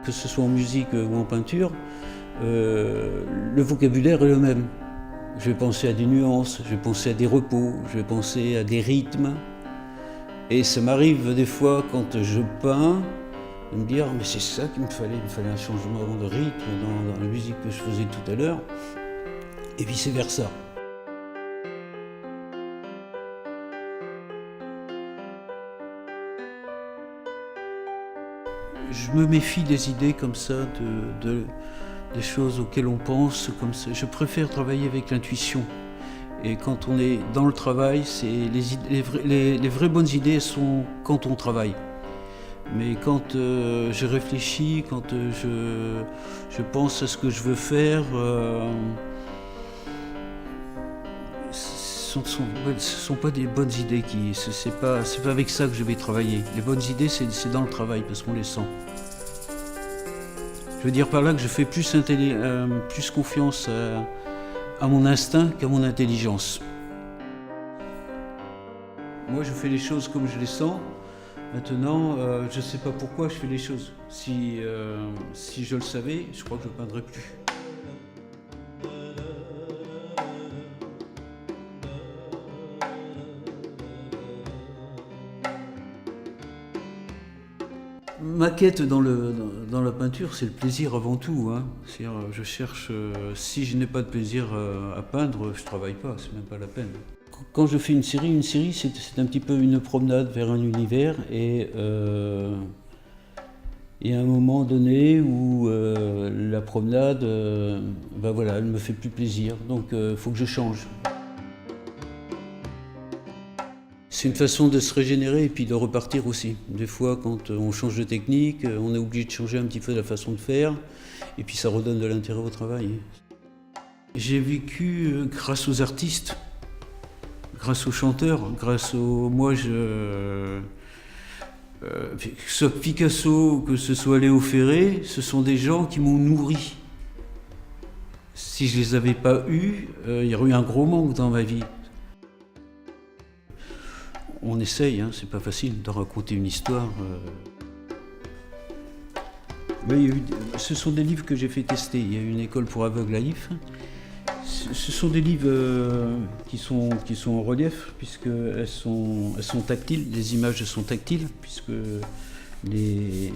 Que ce soit en musique ou en peinture, le vocabulaire est le même. Je vais penser à des nuances, je vais penser à des repos, je vais penser à des rythmes. Et ça m'arrive des fois quand je peins de me dire mais c'est ça qu'il me fallait un changement de rythme dans la musique que je faisais tout à l'heure, et vice versa. Je me méfie des idées comme ça, des choses auxquelles on pense comme ça. Je préfère travailler avec l'intuition. Et quand on est dans le travail, les vraies bonnes idées sont quand on travaille. Mais quand je réfléchis, quand je pense à ce que je veux faire, ce ne sont pas des bonnes idées. C'est pas avec ça que je vais travailler. Les bonnes idées, c'est dans le travail, parce qu'on les sent. Je veux dire par là que je fais plus confiance à mon instinct qu'à mon intelligence. Moi, je fais les choses comme je les sens. Maintenant, je ne sais pas pourquoi je fais les choses. Si je le savais, je crois que je ne peindrais plus. Ma quête dans la peinture, c'est le plaisir avant tout. Hein. C'est-à-dire, je cherche, si je n'ai pas de plaisir à peindre, je ne travaille pas, c'est même pas la peine. Quand je fais une série c'est un petit peu une promenade vers un univers, et il y a un moment donné où la promenade, voilà, elle me fait plus plaisir, donc il faut que je change. C'est une façon de se régénérer et puis de repartir aussi. Des fois, quand on change de technique, on est obligé de changer un petit peu la façon de faire, et puis ça redonne de l'intérêt au travail. J'ai vécu grâce aux artistes, grâce aux chanteurs, grâce aux... Moi, que ce soit Picasso, que ce soit Léo Ferré, ce sont des gens qui m'ont nourri. Si je les avais pas eus, il y aurait eu un gros manque dans ma vie. On essaye, hein, c'est pas facile de raconter une histoire. Mais ce sont des livres que j'ai fait tester. Il y a une école pour aveugles à If. Ce sont des livres qui sont en relief, puisqu'elles sont tactiles, les images sont tactiles, puisque les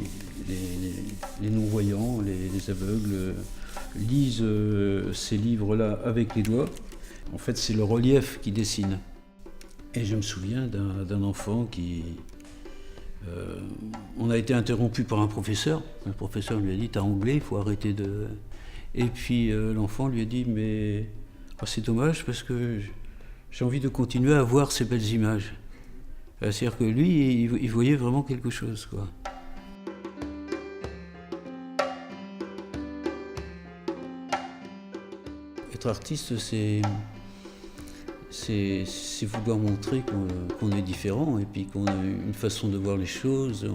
non-voyants, les aveugles lisent ces livres-là avec les doigts. En fait, c'est le relief qui dessine. Et je me souviens d'un enfant qui... on a été interrompu par un professeur. Le professeur lui a dit « T'as anglais, il faut arrêter de... » Et puis l'enfant lui a dit « Mais c'est dommage parce que j'ai envie de continuer à voir ces belles images. » C'est-à-dire que lui, il voyait vraiment quelque chose, quoi. Être artiste, c'est vouloir montrer qu'on est différent et puis qu'on a une façon de voir les choses.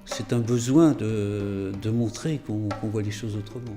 C'est un besoin de montrer qu'on voit les choses autrement.